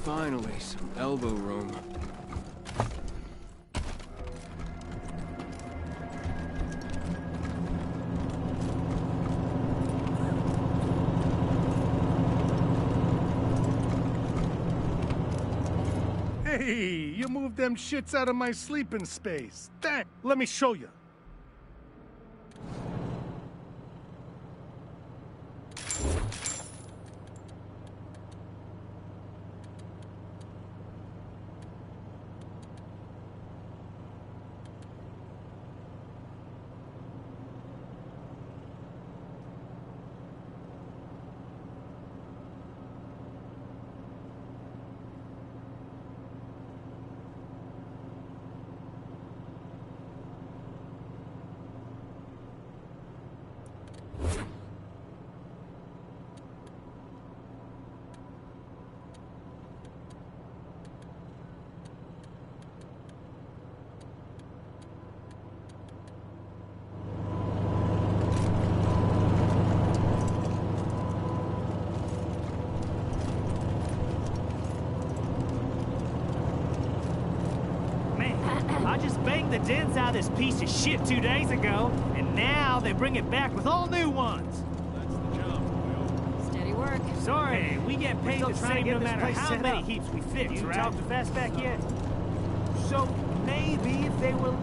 Finally, some elbow room. Hey, you moved them shits out of my sleeping space. Dang, let me show you. I just banged the dents out of this piece of shit 2 days ago, and now they bring it back with all new ones. That's the job, Will. Steady work. Sorry, we get paid the same no matter how many up. heaps we fix, You right? talked to Fastback yet? So maybe if they will...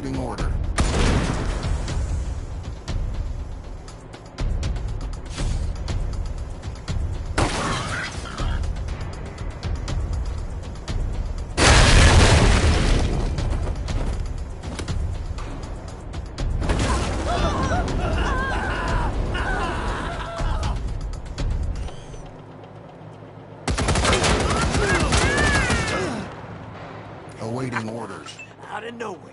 Awaiting order. Awaiting orders. Out of nowhere.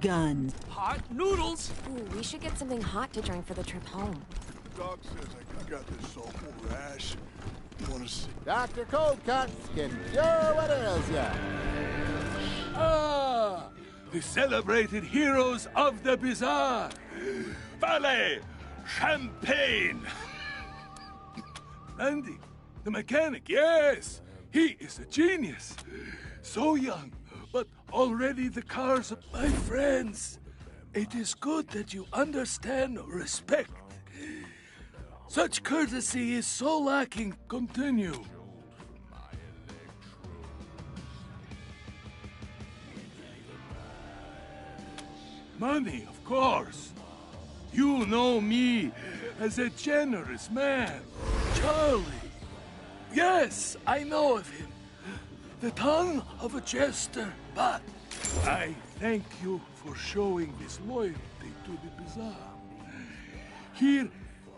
Guns. Hot noodles. Ooh, we should get something hot to drink for the trip home. Doc says I got this awful rash. You wanna see? Dr. Cold Cuts can cure what ails ya. Ah! The celebrated heroes of the bazaar. Valet, champagne. Andy, the mechanic, yes. He is a genius. So young, but already the cars are my friends. It is good that you understand respect. Such courtesy is so lacking. Continue. Money, of course. You know me as a generous man. Charlie. Yes, I know of him. The tongue of a jester, but I thank you for showing this loyalty to the bazaar. Here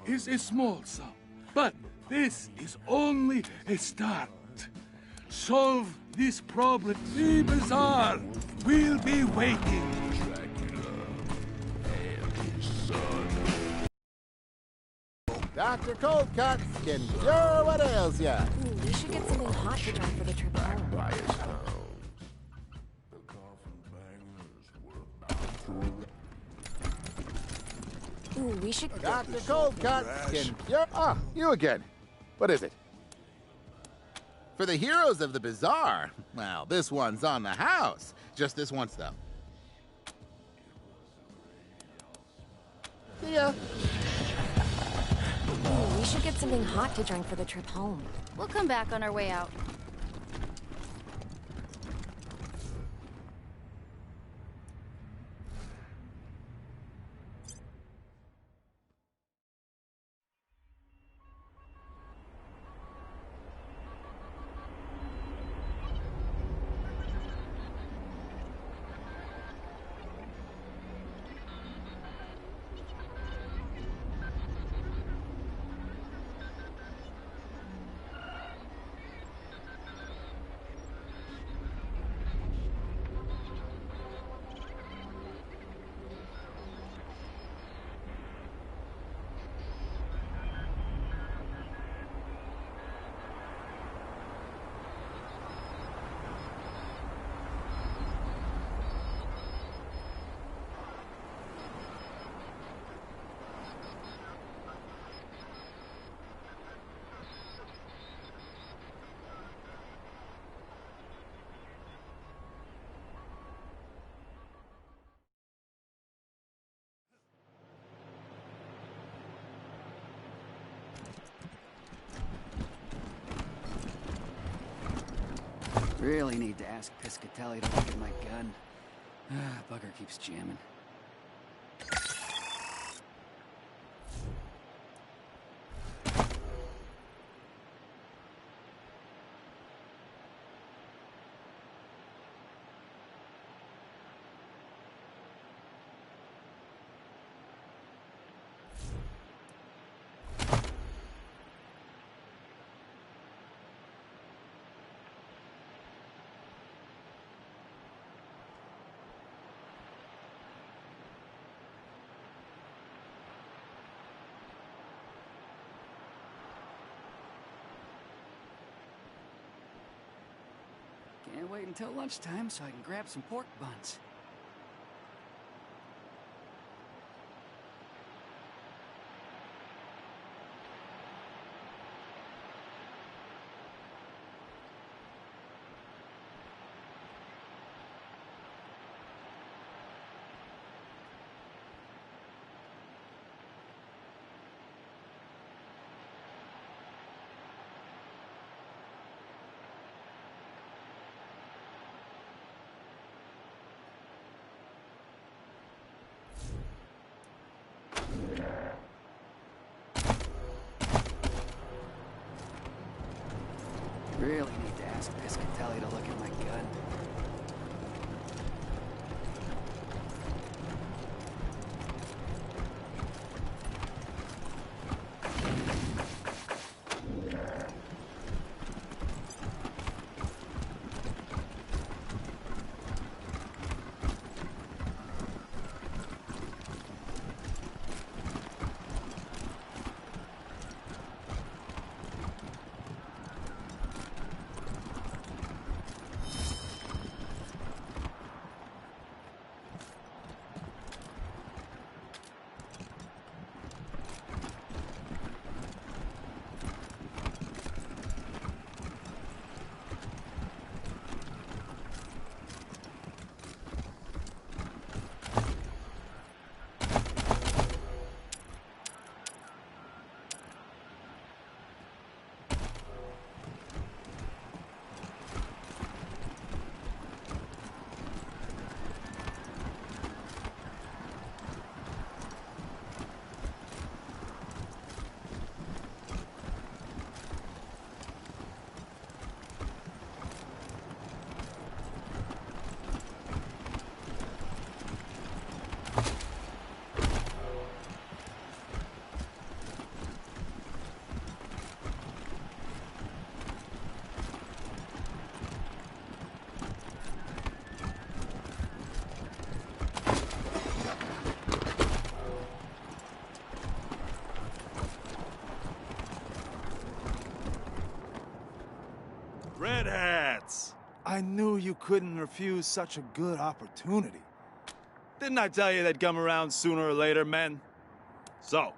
is a small sum, but this is only a start. Solve this problem. The bazaar will be waiting. Dr. Cold Cuts can cure what ails ya. Ooh, we should get something hot to drink for the trip home. Ooh, we should... Dr. Cold Cuts can cure... Ah, you again. What is it? For the heroes of the bazaar. Well, this one's on the house. Just this once, though. See ya. Ooh, we should get something hot to drink for the trip home. We'll come back on our way out. Really need to ask Piscatelli to look at my gun. Bugger keeps jamming. Can't wait until lunchtime so I can grab some pork buns. Really need to ask Piscatelli to look at my gun. I knew you couldn't refuse such a good opportunity. Didn't I tell you they'd come around sooner or later, men? So,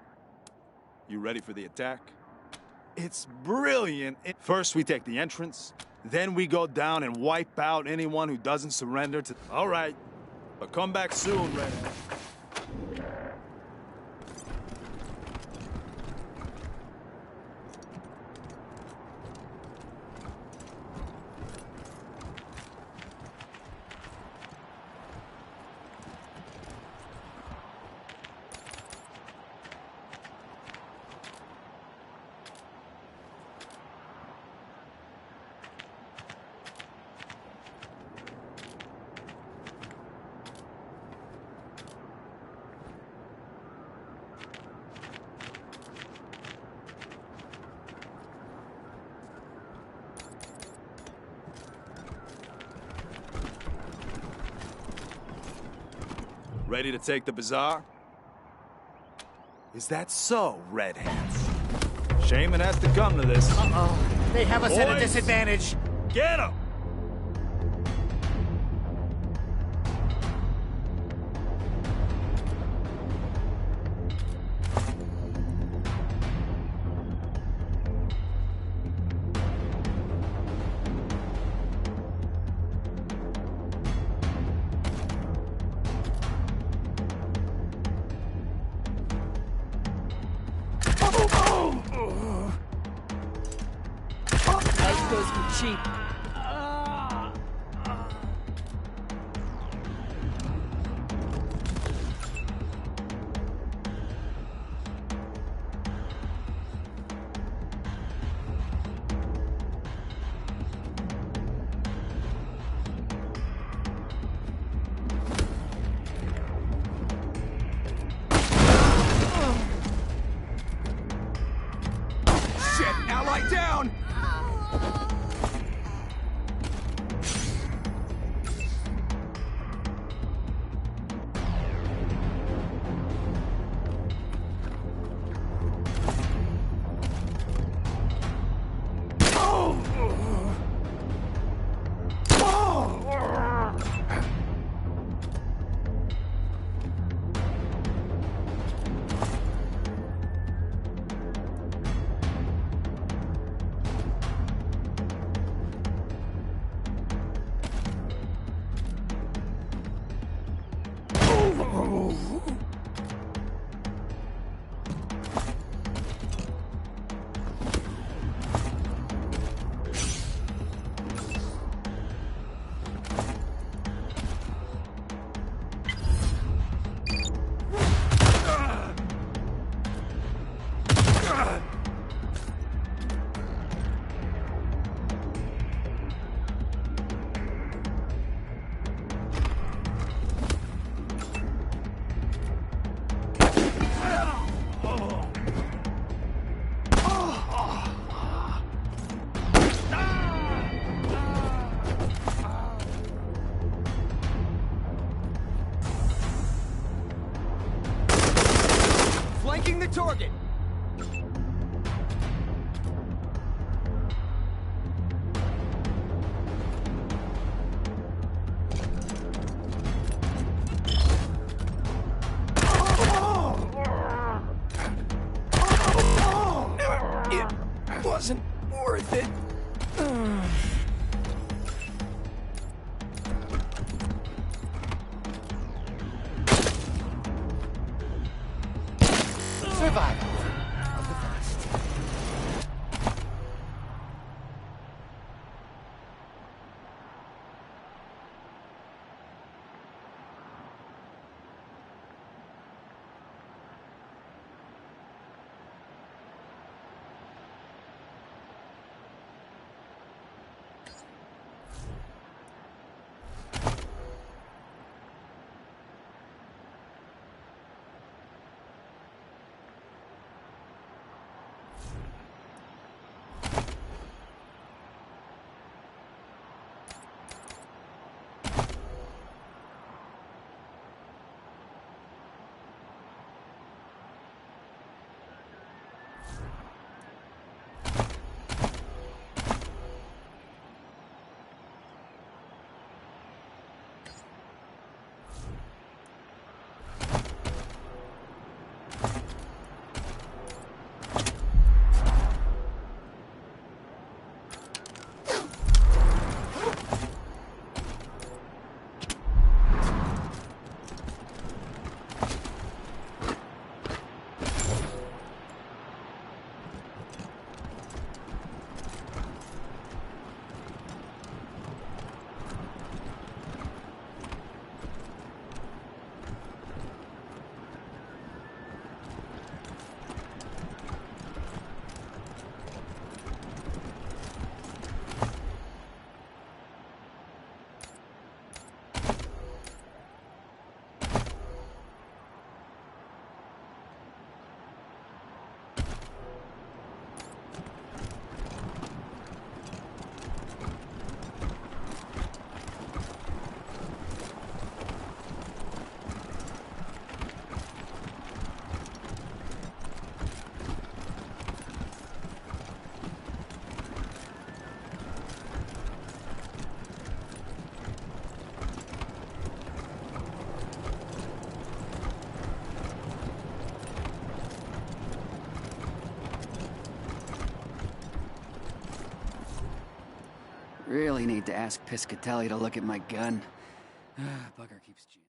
you ready for the attack? It's brilliant. First, we take the entrance. Then we go down and wipe out anyone who doesn't surrender to... All right, but come back soon, Redhead. Ready to take the bazaar? Is that so, redheads? Shame it has to come to this. Uh-oh. They have us at a Boys, disadvantage. Get 'em! Goes for cheap. Shit! Ally down! Flanking the target. It wasn't worth it. Survival of the fittest. Really need to ask Piscatelli to look at my gun. Bugger keeps jamming.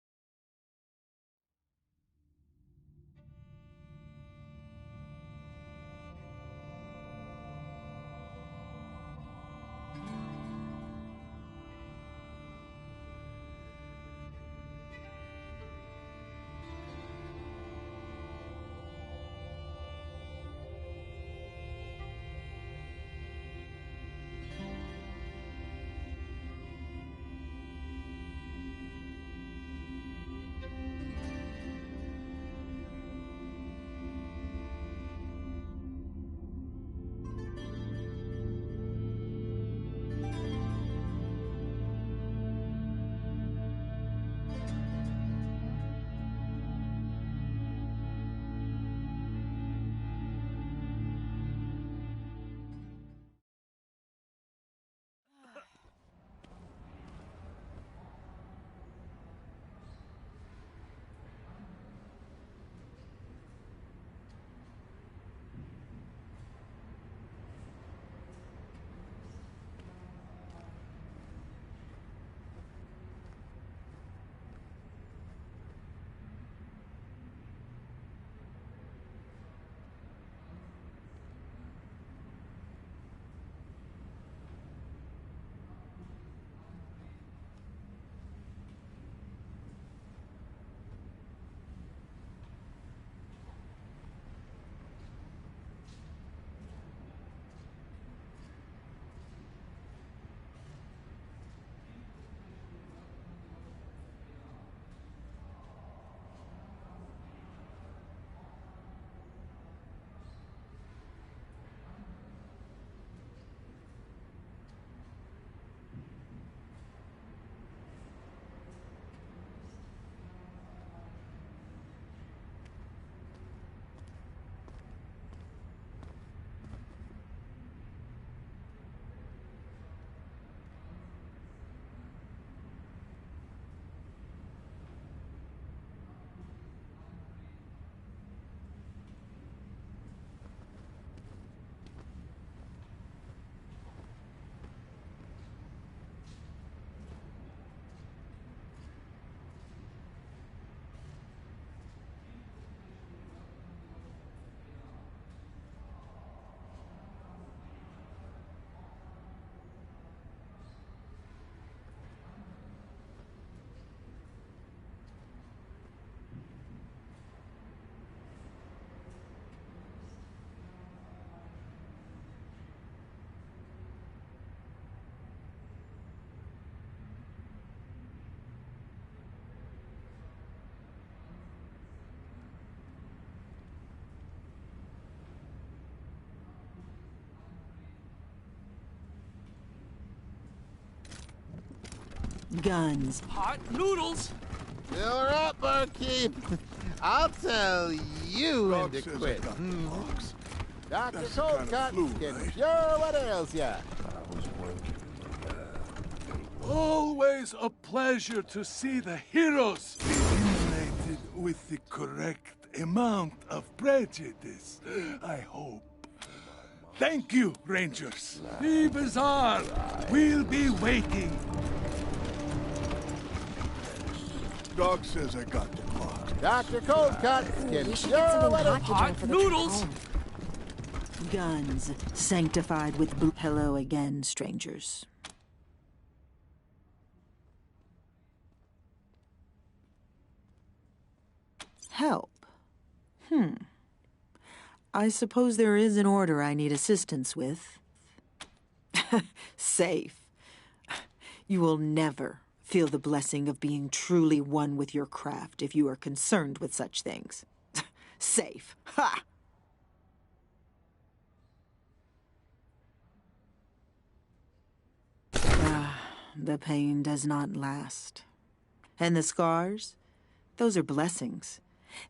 Guns. Hot noodles! Fill her up, barkeep. I'll tell you when Doc to says I quit. got the pox. Dr. That's the kind of Coldcut flu, can right? cure what ails ya. Always a pleasure to see the heroes eliminated with the correct amount of prejudice, I hope. Thank you, Rangers. The Bazaar will be waiting. Doc says I got the pox. Dr. Coldcut can We should cure get something what hot ails to drink for the noodles. trip home. Guns sanctified with blue. Hello again, strangers. Help. I suppose there is an order I need assistance with. Safe. You will never feel the blessing of being truly one with your craft if you are concerned with such things. Safe. Ha! The pain does not last. And the scars? Those are blessings.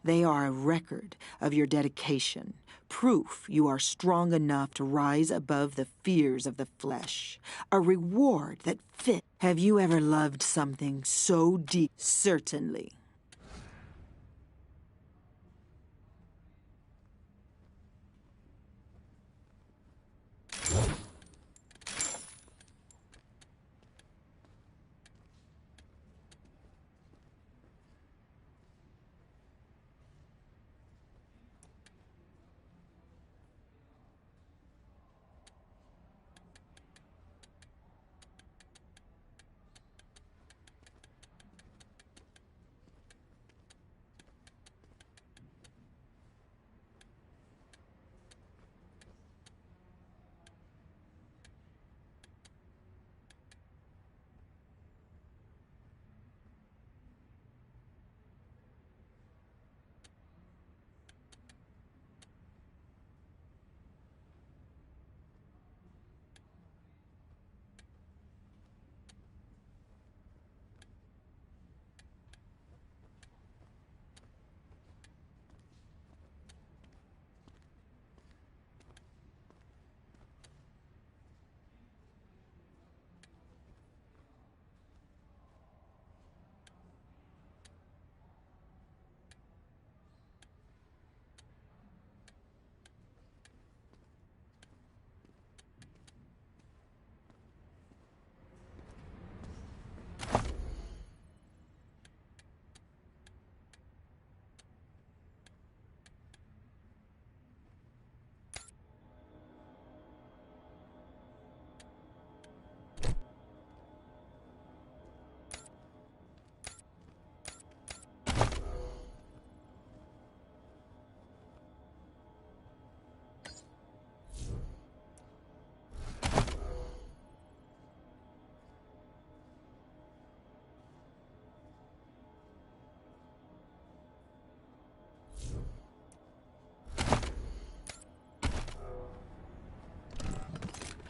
They are a record of your dedication, proof you are strong enough to rise above the fears of the flesh, a reward that fits. Have you ever loved something so deep? Certainly.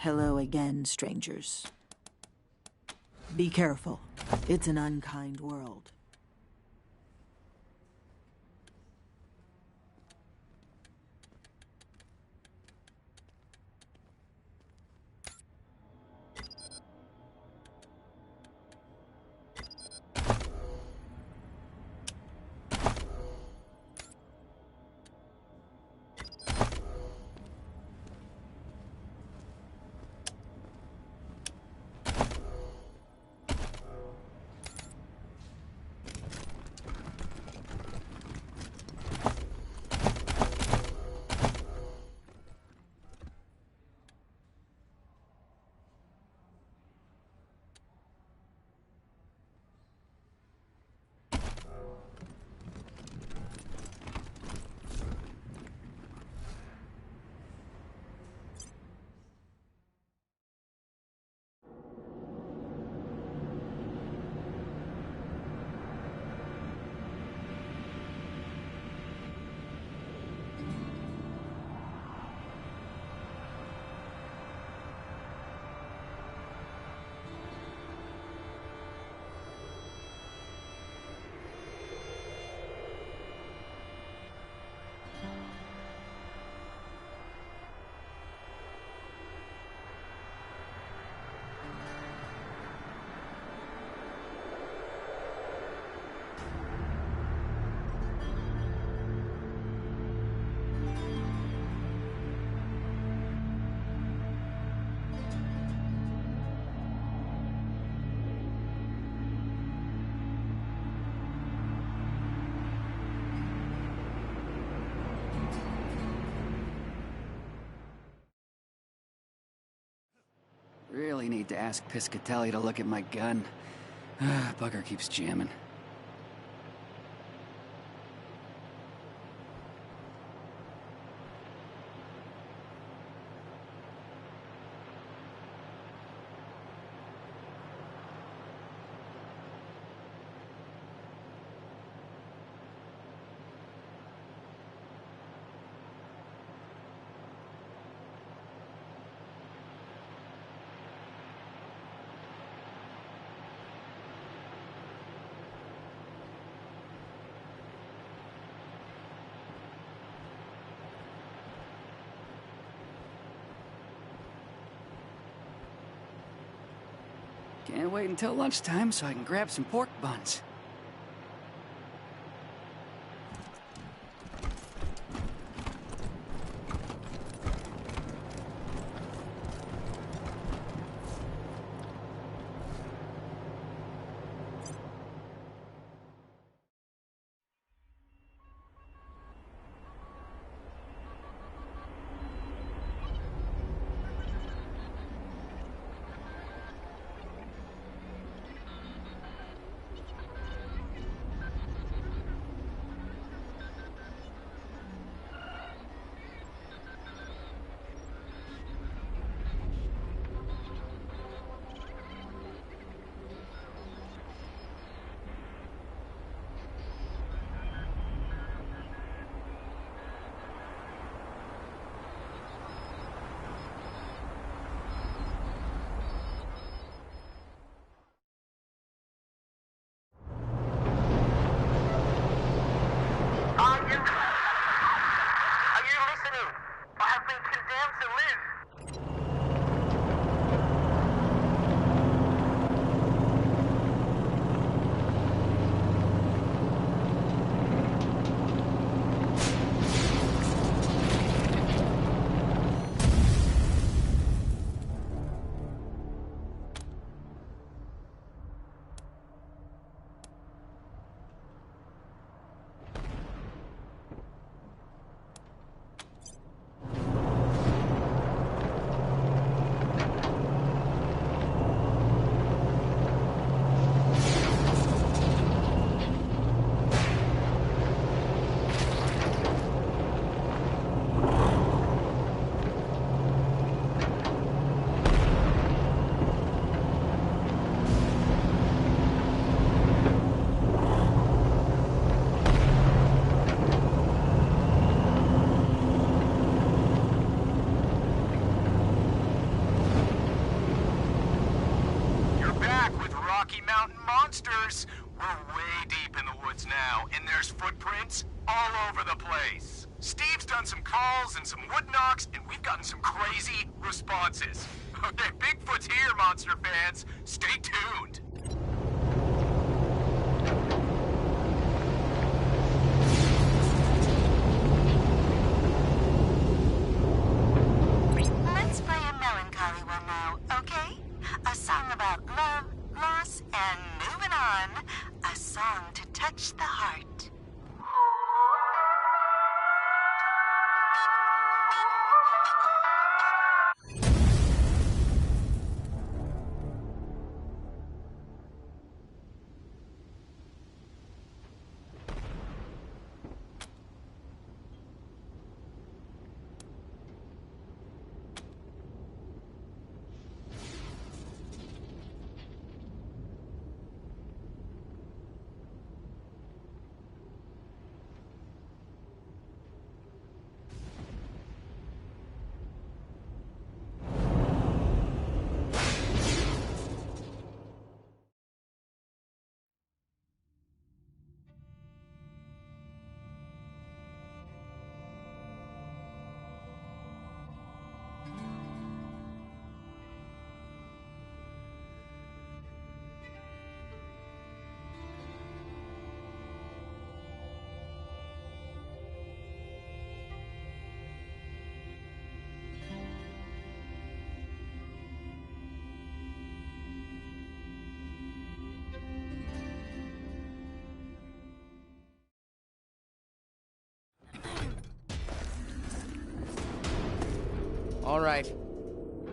Hello again, strangers. Be careful. It's an unkind world. Really need to ask Piscatelli to look at my gun. Bugger keeps jamming. Can't wait until lunchtime so I can grab some pork buns. Rocky Mountain monsters. We're way deep in the woods now, and there's footprints all over the place. Steve's done some calls and some wood knocks, and we've gotten some crazy responses. Okay, Bigfoot's here, monster fans. Stay tuned. Let's play a melancholy one now, okay? A song about love, loss, and moving on. A song to touch the heart. All right,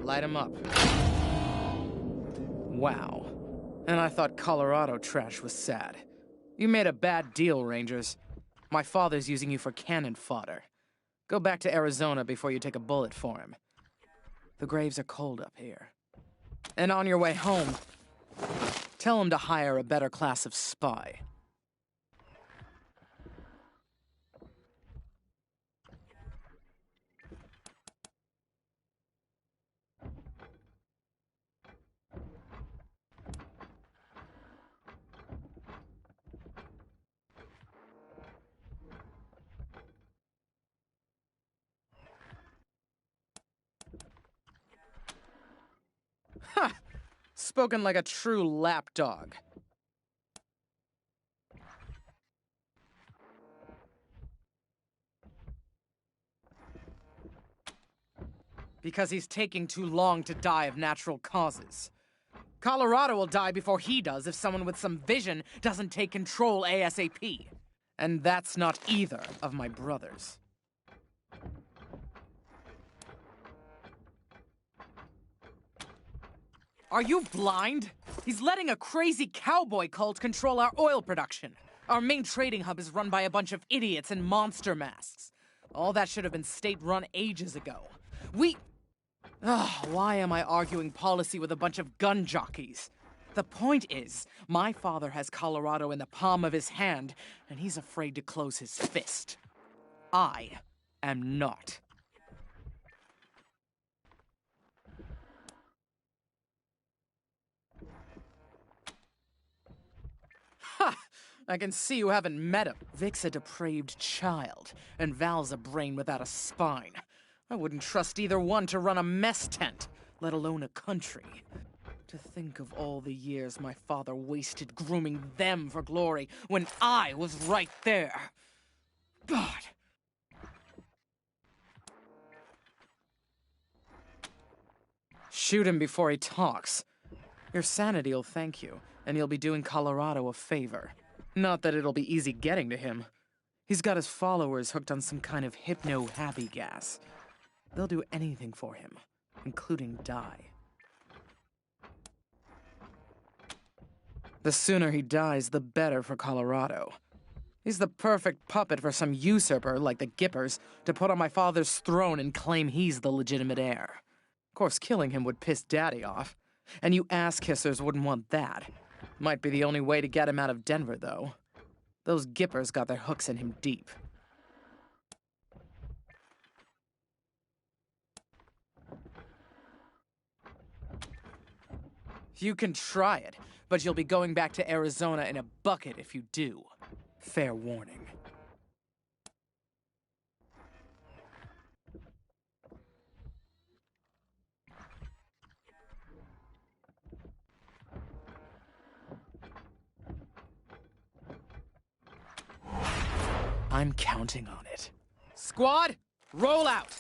light 'em up. Wow. And I thought Colorado trash was sad. You made a bad deal, Rangers. My father's using you for cannon fodder. Go back to Arizona before you take a bullet for him. The graves are cold up here. And on your way home, tell him to hire a better class of spy. Ha! Spoken like a true lapdog. Because he's taking too long to die of natural causes. Colorado will die before he does if someone with some vision doesn't take control ASAP. And that's not either of my brothers. Are you blind? He's letting a crazy cowboy cult control our oil production. Our main trading hub is run by a bunch of idiots in monster masks. All that should have been state-run ages ago. Why am I arguing policy with a bunch of gun jockeys? The point is, my father has Colorado in the palm of his hand, and he's afraid to close his fist. I am not. Ha! I can see you haven't met him. Vic's a depraved child, and Val's a brain without a spine. I wouldn't trust either one to run a mess tent, let alone a country. To think of all the years my father wasted grooming them for glory when I was right there. God. Shoot him before he talks. Your sanity'll thank you, and you'll be doing Colorado a favor. Not that it'll be easy getting to him. He's got his followers hooked on some kind of hypno-happy gas. They'll do anything for him, including die. The sooner he dies, the better for Colorado. He's the perfect puppet for some usurper like the Gippers to put on my father's throne and claim he's the legitimate heir. Of course, killing him would piss Daddy off, and you ass-kissers wouldn't want that. Might be the only way to get him out of Denver, though. Those Gippers got their hooks in him deep. You can try it, but you'll be going back to Arizona in a bucket if you do. Fair warning. I'm counting on it. Squad, roll out!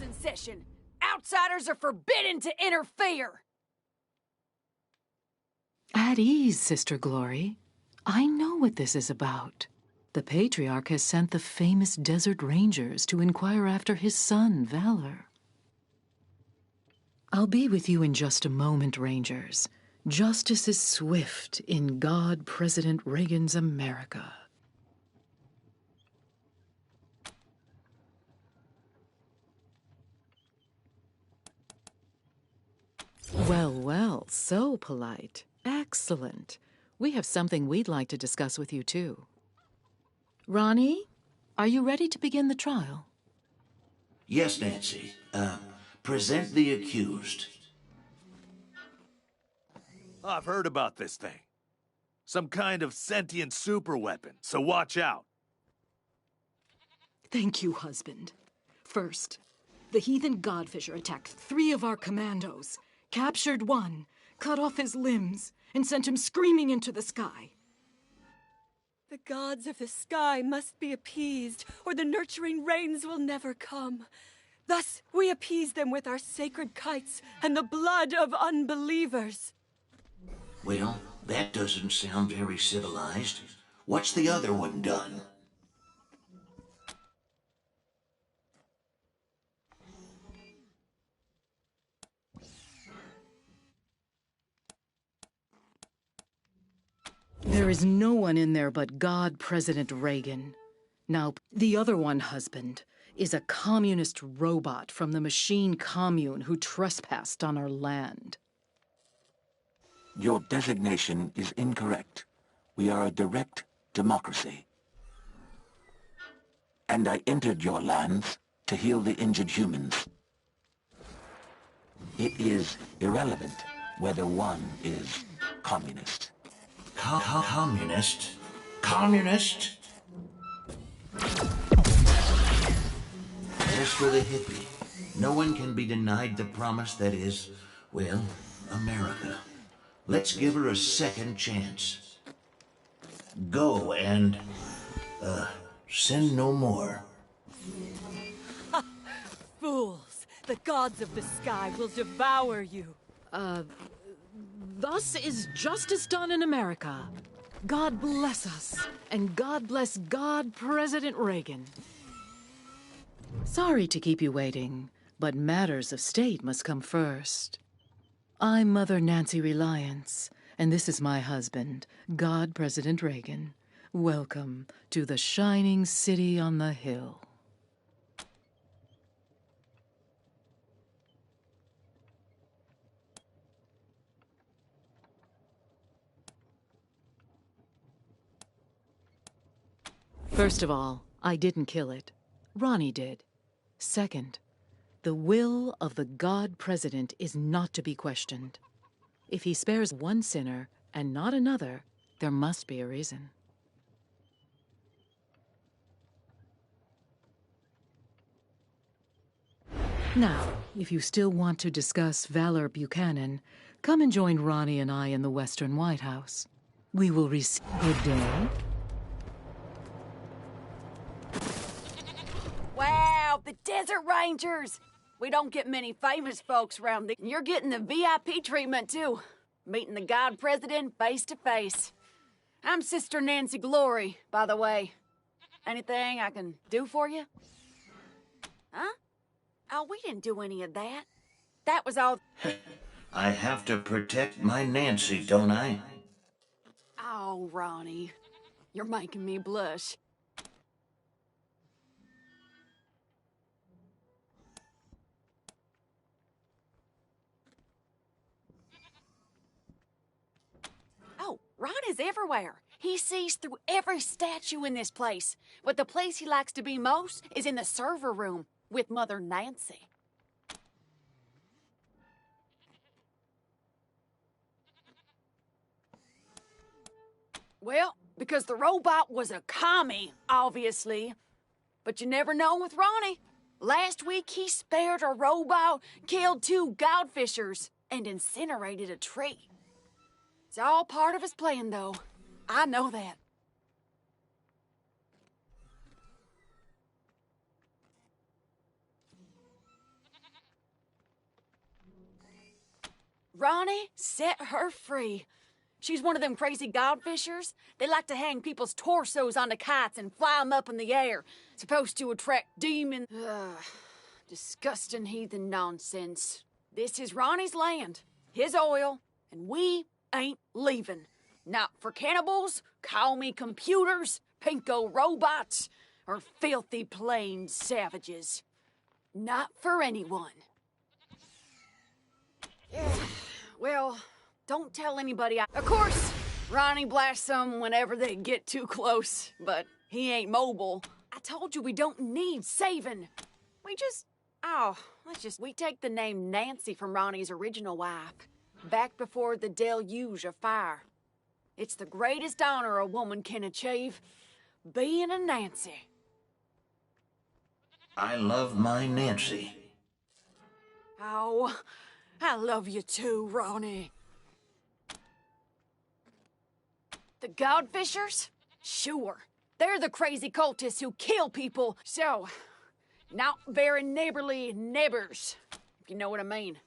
In session. Outsiders are forbidden to interfere. At ease, Sister Glory. I know what this is about. The Patriarch has sent the famous Desert Rangers to inquire after his son, Valor. I'll be with you in just a moment, Rangers. Justice is swift in God President Reagan's America. Well, well, so polite. Excellent. We have something we'd like to discuss with you, too. Ronnie, are you ready to begin the trial? Yes, Nancy. Present the accused. I've heard about this thing. Some kind of sentient superweapon, so watch out. Thank you, husband. First, the heathen Godfisher attacked 3 of our commandos, captured 1, cut off his limbs, and sent him screaming into the sky. The gods of the sky must be appeased, or the nurturing rains will never come. Thus, we appease them with our sacred kites and the blood of unbelievers. Well, that doesn't sound very civilized. What's the other one done? There is no one in there but God President Reagan. Now, the other one, husband, is a communist robot from the machine commune who trespassed on our land. Your designation is incorrect. We are a direct democracy. And I entered your lands to heal the injured humans. It is irrelevant whether one is communist. Communist? Communist? As for the hippie, no one can be denied the promise that is, well, America. Let's give her a second chance. Go and, sin no more. Fools! The gods of the sky will devour you. Thus is justice done in America. God bless us, and God bless God President Reagan. Sorry to keep you waiting, but matters of state must come first. I'm Mother Nancy Reliance, and this is my husband, God President Reagan. Welcome to the shining city on the hill. First of all, I didn't kill it. Ronnie did. Second, the will of the God President is not to be questioned. If he spares one sinner and not another, there must be a reason. Now, if you still want to discuss Valor Buchanan, come and join Ronnie and I in the Western White House. We will receive... Good day. Wow, the Desert Rangers! We don't get many famous folks around here. You're getting the VIP treatment, too. Meeting the God President face to face. I'm Sister Nancy Glory, by the way. Anything I can do for you? Huh? Oh, we didn't do any of that. That was all... I have to protect my Nancy, don't I? Oh, Ronnie. You're making me blush. Oh, Ron is everywhere. He sees through every statue in this place. But the place he likes to be most is in the server room with Mother Nancy. Well, because the robot was a commie, obviously. But you never know with Ronnie. Last week, he spared a robot, killed 2 godfishers, and incinerated a tree. It's all part of his plan, though. I know that. Ronnie, set her free. She's one of them crazy godfishers. They like to hang people's torsos onto kites and fly them up in the air. Supposed to attract demons. Disgusting heathen nonsense. This is Ronnie's land, his oil, and we ain't leaving. Not for cannibals, call me computers, pinko robots, or filthy plain savages. Not for anyone. Well, don't tell anybody. Of course, Ronnie blasts them whenever they get too close, but he ain't mobile. I told you we don't need saving. We take the name Nancy from Ronnie's original wife, back before the deluge of fire. It's the greatest honor a woman can achieve, being a Nancy. I love my Nancy. Oh, I love you too, Ronnie. The Godfishers? Sure. They're the crazy cultists who kill people, so... not very neighborly neighbors, if you know what I mean.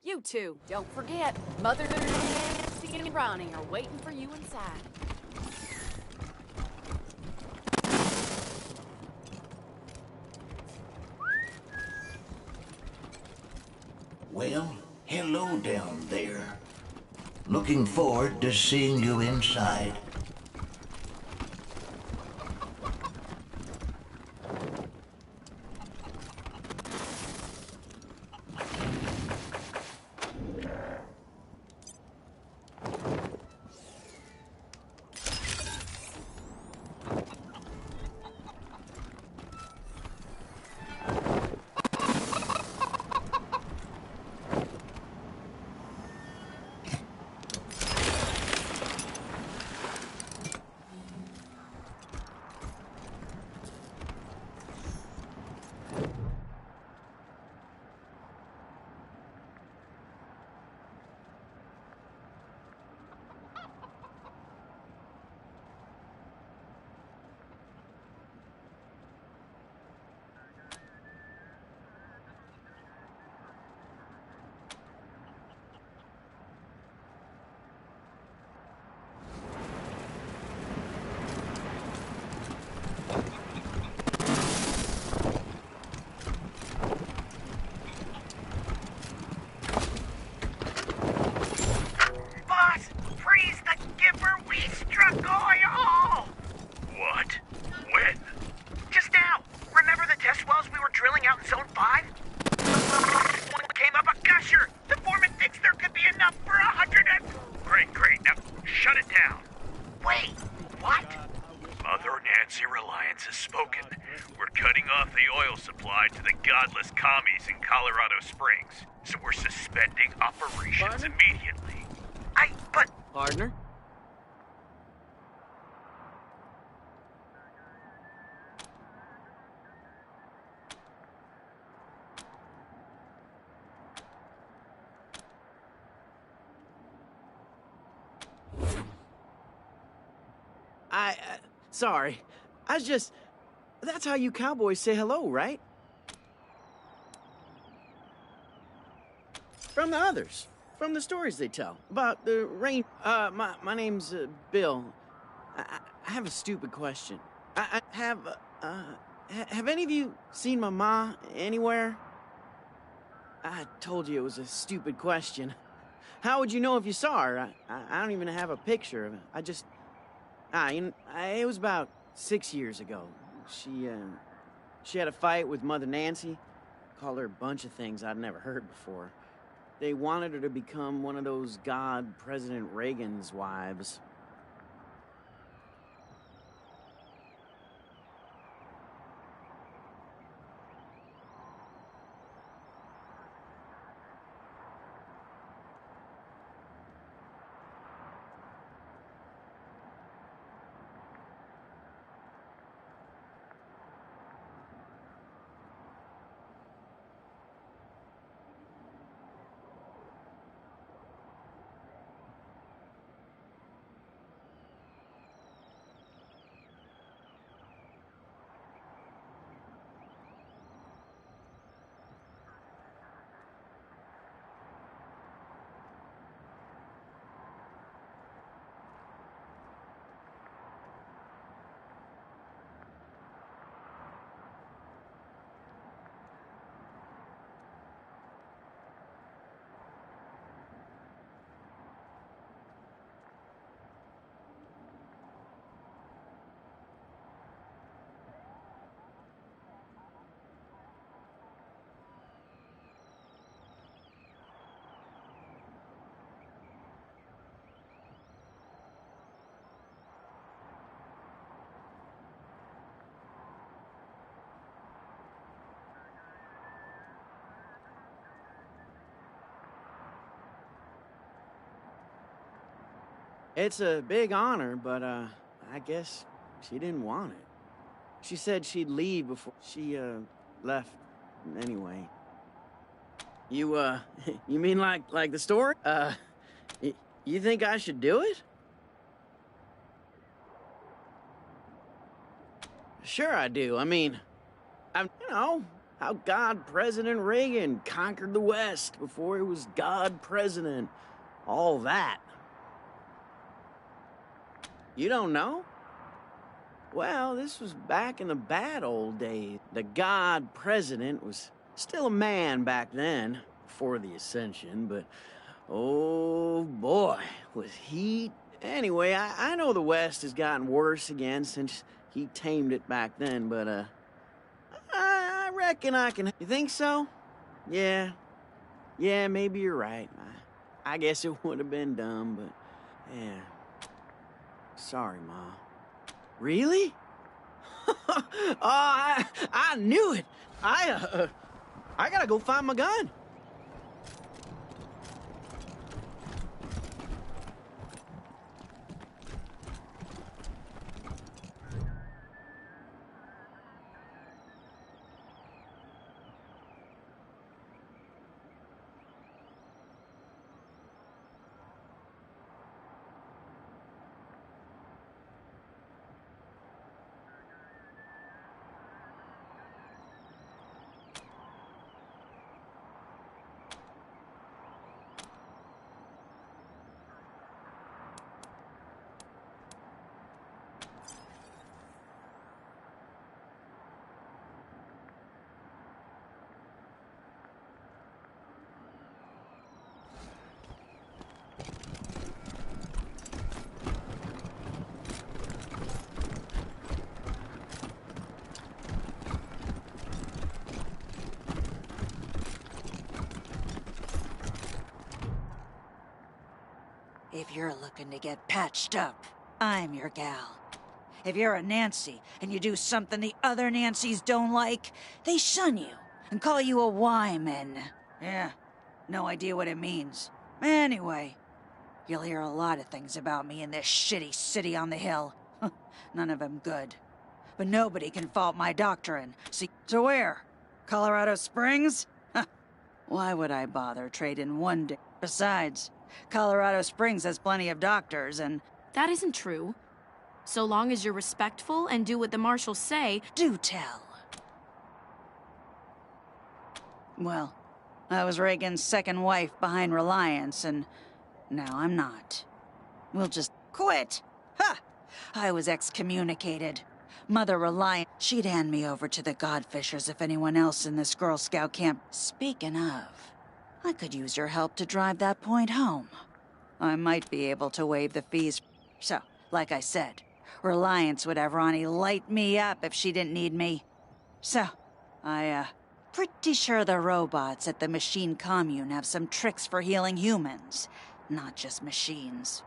You two, don't forget, Mother Nancy and Ronnie are waiting for you inside. Well, hello down there. Looking forward to seeing you inside. What? When? Just now. Remember the test wells we were drilling out in Zone 5? One came up a gusher. The foreman thinks there could be enough for 100 and... Great. Now, shut it down. Wait, what? Mother Nancy Reliance has spoken. We're cutting off the oil supply to the godless commies in Colorado Springs. So we're suspending operations immediately. Partner? Sorry. That's how you cowboys say hello, right? From the others. From the stories they tell. About the rain. My name's, Bill. I have a stupid question. Have any of you seen my ma anywhere? I told you it was a stupid question. How would you know if you saw her? I don't even have a picture of her. It was about 6 years ago. She had a fight with Mother Nancy. Called her a bunch of things I'd never heard before. They wanted her to become one of those President Reagan's wives. It's a big honor, but, I guess she didn't want it. She said she'd leave before she, left anyway. You mean like the story? You think I should do it? Sure I do. I mean, how President Reagan conquered the West before he was President. All that. You don't know? Well, this was back in the bad old days. The President was still a man back then, before the Ascension, but oh boy, was he... Anyway, I know the West has gotten worse again since he tamed it back then, but, I reckon I can... You think so? Yeah, maybe you're right. I guess it would have been dumb, but, yeah. Sorry, Ma. Really? Oh, I knew it. I gotta go find my gun. If you're looking to get patched up, I'm your gal. If you're a Nancy and you do something the other Nancys don't like, they shun you and call you a Y-man. Yeah, no idea what it means. Anyway, you'll hear a lot of things about me in this shitty city on the hill. None of them good. But nobody can fault my doctrine. See, to where? Colorado Springs? Why would I bother trading one day? Besides, Colorado Springs has plenty of doctors and... That isn't true. So long as you're respectful and do what the marshals say... Do tell. Well, I was Reagan's second wife behind Reliance, and now I'm not. We'll just quit. Ha! I was excommunicated. Mother Reliance, she'd hand me over to the Godfishers if anyone else in this Girl Scout camp. Speaking of, I could use your help to drive that point home. I might be able to waive the fees. So, like I said, Reliance would have Ronnie light me up if she didn't need me. So, pretty sure the robots at the machine commune have some tricks for healing humans, not just machines.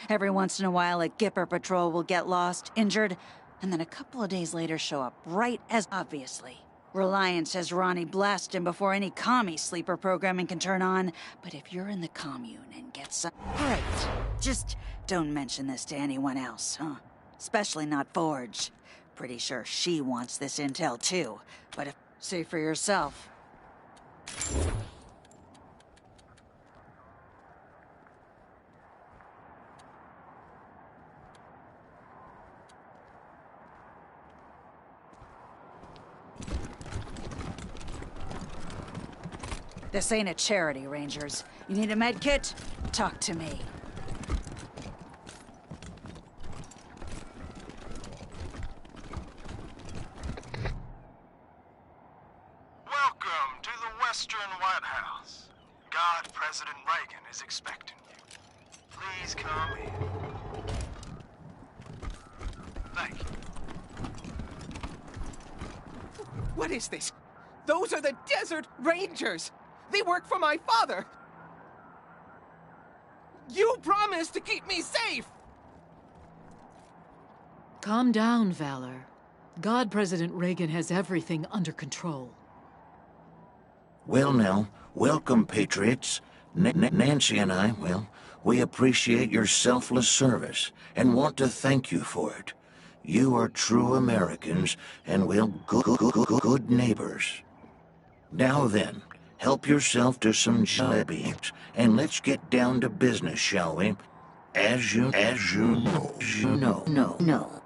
Every once in a while, a Gipper patrol will get lost, injured, and then a couple of days later show up right as obviously. Reliance has Ronnie blast him before any commie sleeper programming can turn on. But if you're in the commune and get some... Great. Just don't mention this to anyone else, huh? Especially not Forge. Pretty sure she wants this intel too. But if... See for yourself. This ain't a charity, Rangers. You need a med kit? Talk to me. Welcome to the Western White House. God President Reagan is expecting you. Please come in. Thank you. What is this? Those are the Desert Rangers! They work for my father! You promised to keep me safe! Calm down, Valor. God President Reagan has everything under control. Well now, welcome, Patriots. Nancy and I, well, we appreciate your selfless service and want to thank you for it. You are true Americans and, well, good neighbors. Now then, help yourself to some jalebi, and let's get down to business, shall we? As you know. No.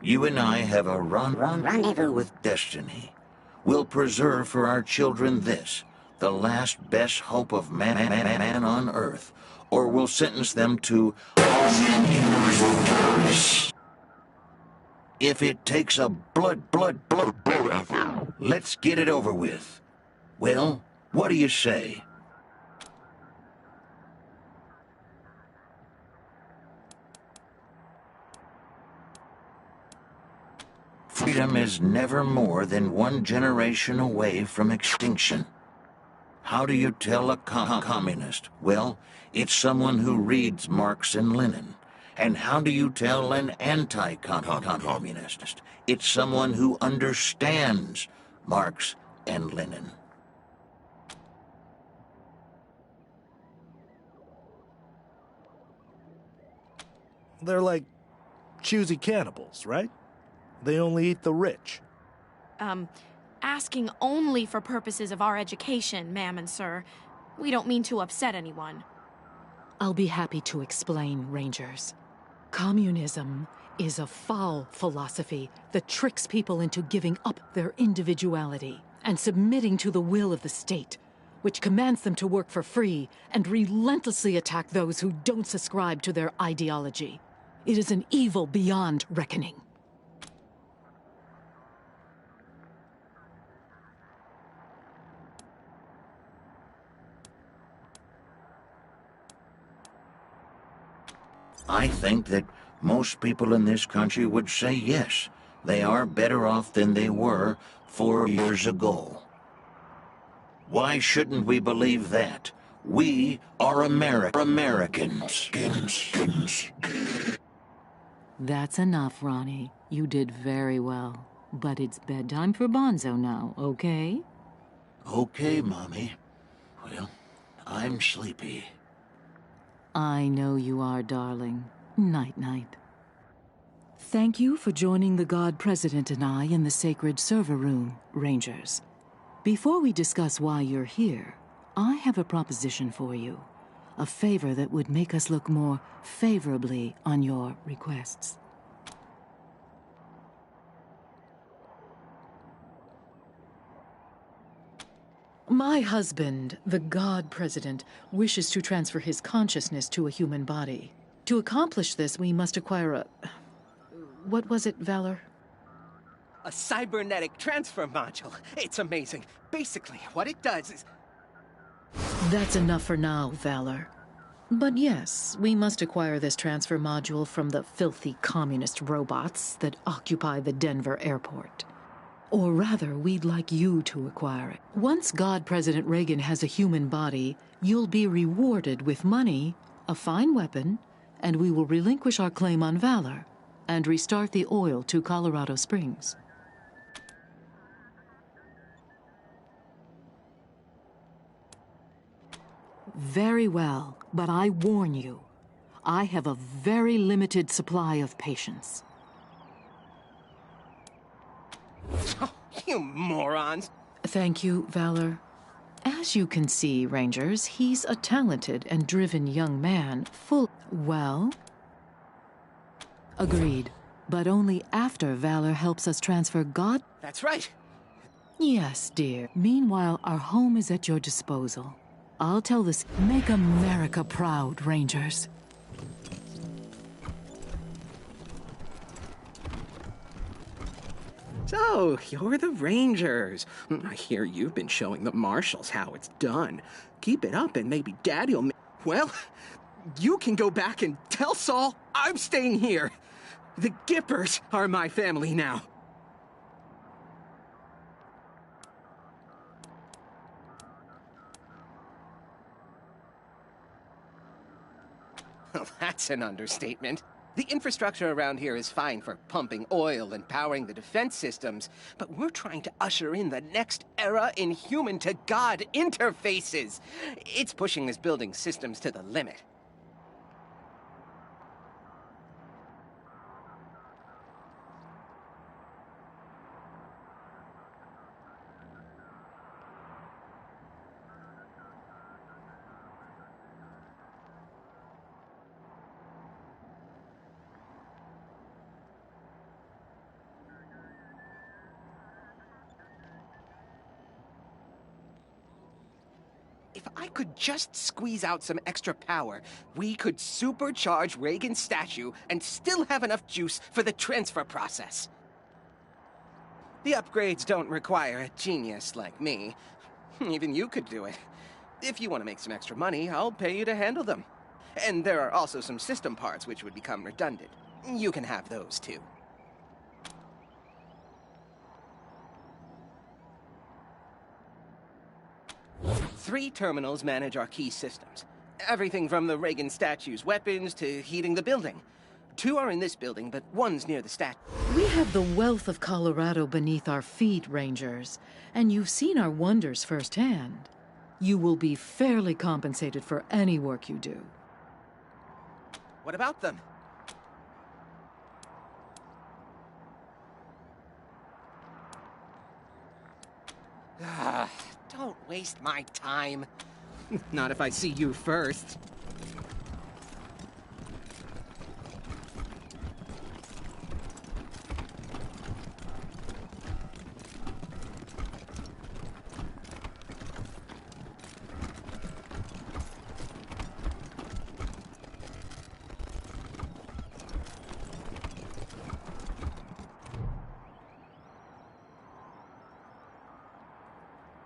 You and I have a rendezvous with destiny. We'll preserve for our children this, the last best hope of man on Earth, or we'll sentence them to... If it takes a blood, let's get it over with. Well, what do you say? Freedom is never more than one generation away from extinction. How do you tell a communist? Well, it's someone who reads Marx and Lenin. And how do you tell an anti-communist? It's someone who understands Marx and Lenin. They're like choosy cannibals, right? They only eat the rich. Asking only for purposes of our education, ma'am and sir. We don't mean to upset anyone. I'll be happy to explain, Rangers. Communism is a foul philosophy that tricks people into giving up their individuality and submitting to the will of the state, which commands them to work for free and relentlessly attack those who don't subscribe to their ideology. It is an evil beyond reckoning. I think that most people in this country would say yes, they are better off than they were 4 years ago. Why shouldn't we believe that? We are Americans. That's enough, Ronnie. You did very well. But it's bedtime for Bonzo now, okay? Okay, Mommy. Well, I'm sleepy. I know you are, darling. Night-night. Thank you for joining the God President and I in the sacred server room, Rangers. Before we discuss why you're here, I have a proposition for you. A favor that would make us look more favorably on your requests. My husband, the God President, wishes to transfer his consciousness to a human body. To accomplish this, we must acquire a... What was it, Valor? A cybernetic transfer module. It's amazing. Basically, what it does is... That's enough for now, Valor. But yes, we must acquire this transfer module from the filthy communist robots that occupy the Denver airport. Or rather, we'd like you to acquire it. Once God President Reagan has a human body, you'll be rewarded with money, a fine weapon, and we will relinquish our claim on Valor and restart the oil to Colorado Springs. Very well, but I warn you, I have a very limited supply of patience. Oh, you morons! Thank you, Valor. As you can see, Rangers, he's a talented and driven young man, full... Well? Agreed. But only after Valor helps us transfer God... That's right. Yes, dear. Meanwhile, our home is at your disposal. I'll tell this... Make America proud, Rangers. So, you're the Rangers. I hear you've been showing the Marshals how it's done. Keep it up and maybe Daddy'll... Well, you can go back and tell Saul I'm staying here. The Gippers are my family now. Well, that's an understatement. The infrastructure around here is fine for pumping oil and powering the defense systems, but we're trying to usher in the next era in human-to-God interfaces. It's pushing this building's systems to the limit. If I could just squeeze out some extra power, we could supercharge Reagan's statue and still have enough juice for the transfer process. The upgrades don't require a genius like me. Even you could do it. If you want to make some extra money, I'll pay you to handle them. And there are also some system parts which would become redundant. You can have those too. Three terminals manage our key systems. Everything from the Reagan statue's weapons to heating the building. 2 are in this building, but 1's near the statue. We have the wealth of Colorado beneath our feet, Rangers, and you've seen our wonders firsthand. You will be fairly compensated for any work you do. What about them? Don't waste my time. Not if I see you first.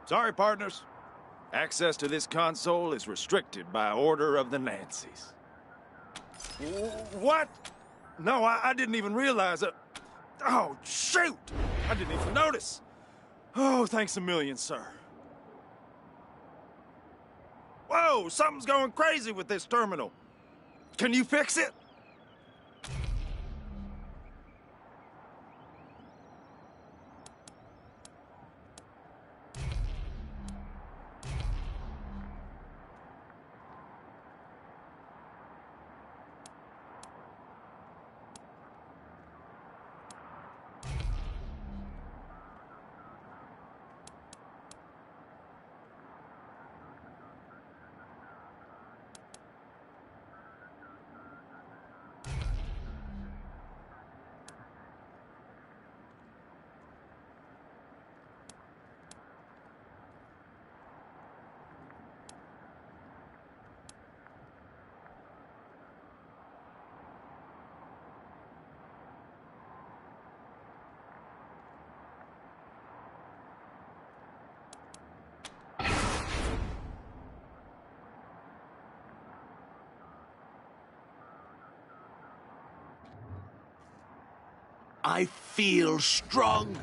Sorry, partners. Access to this console is restricted by order of the Nancys. What? No, I didn't even realize it. Oh, shoot! I didn't even notice. Oh, thanks a million, sir. Whoa, something's going crazy with this terminal. Can you fix it? I feel stronger.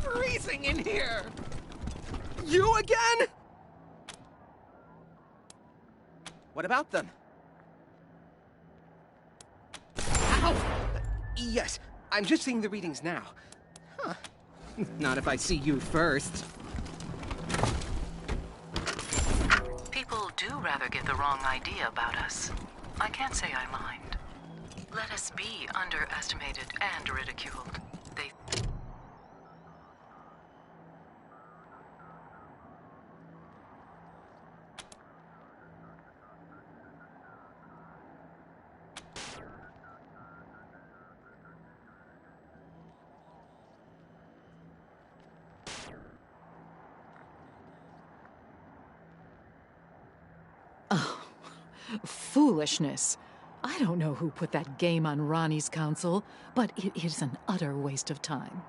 Freezing in here! You again? What about them? Ow! Yes, I'm just seeing the readings now. Huh. Not if I see you first. People do rather give the wrong idea about us. I can't say I mind. Let us be underestimated and ridiculed. They... Oh, foolishness. I don't know who put that game on Ronnie's console, but it is an utter waste of time.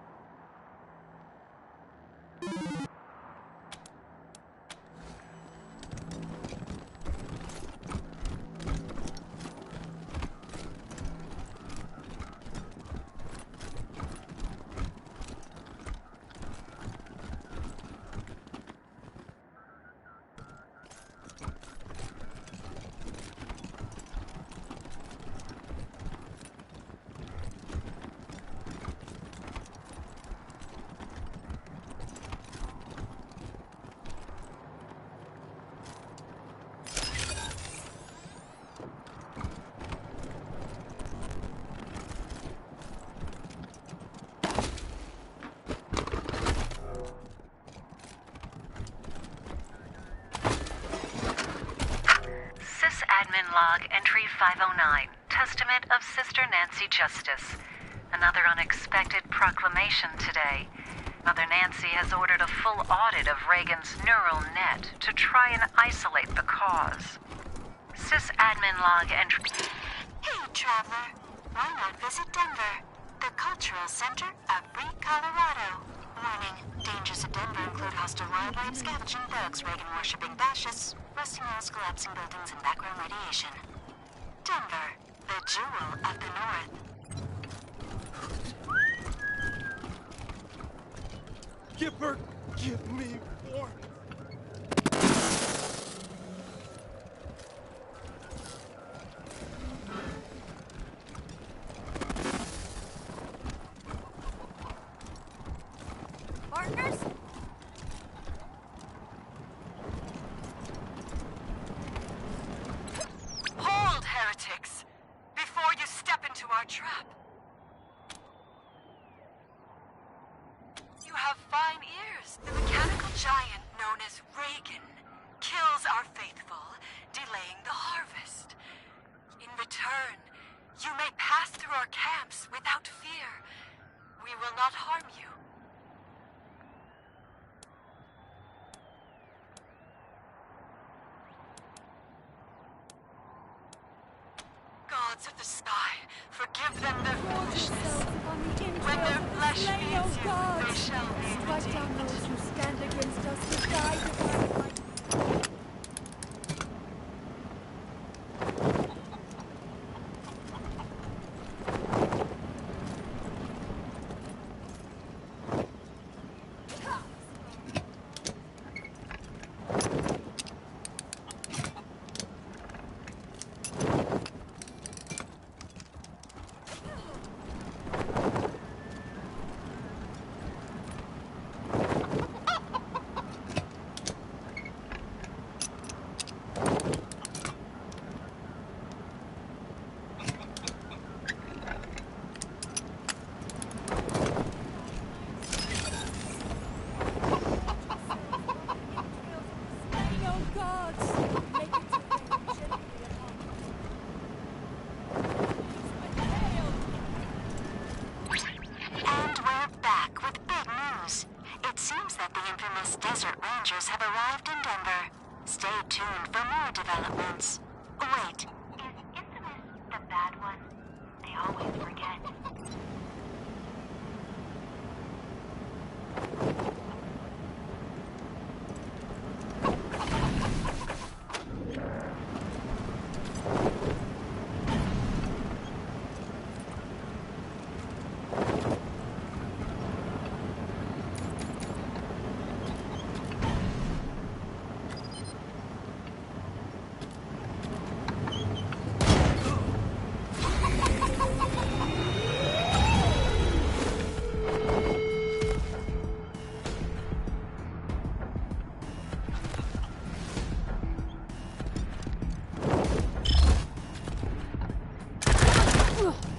Admin log entry 509. Testament of Sister Nancy Justice. Another unexpected proclamation today. Mother Nancy has ordered a full audit of Reagan's neural net to try and isolate the cause. Admin log entry... Hey, traveler. Why not visit Denver, the cultural center of free Colorado? Warning, dangers of Denver include hostile wildlife, scavenging thugs, Reagan-worshipping fascists, rusting walls, collapsing buildings, and background radiation. Denver, the jewel of the North. Gipper, give me warmth. Partners? Hold, heretics, before you step into our trap. You have fine ears. The mechanical giant known as Reagan kills our faithful, delaying the harvest. In return, you may pass through our camps without fear. We will not harm you. gods of the sky, forgive them their foolishness. When their flesh feeds you, they shall be Strike down redeemed. those who stand against us to die divided by... And we're back with big news. It seems that the infamous Desert Rangers have arrived in Denver. Stay tuned for more developments. Wait, is infamous the bad one? They always forget. Ugh.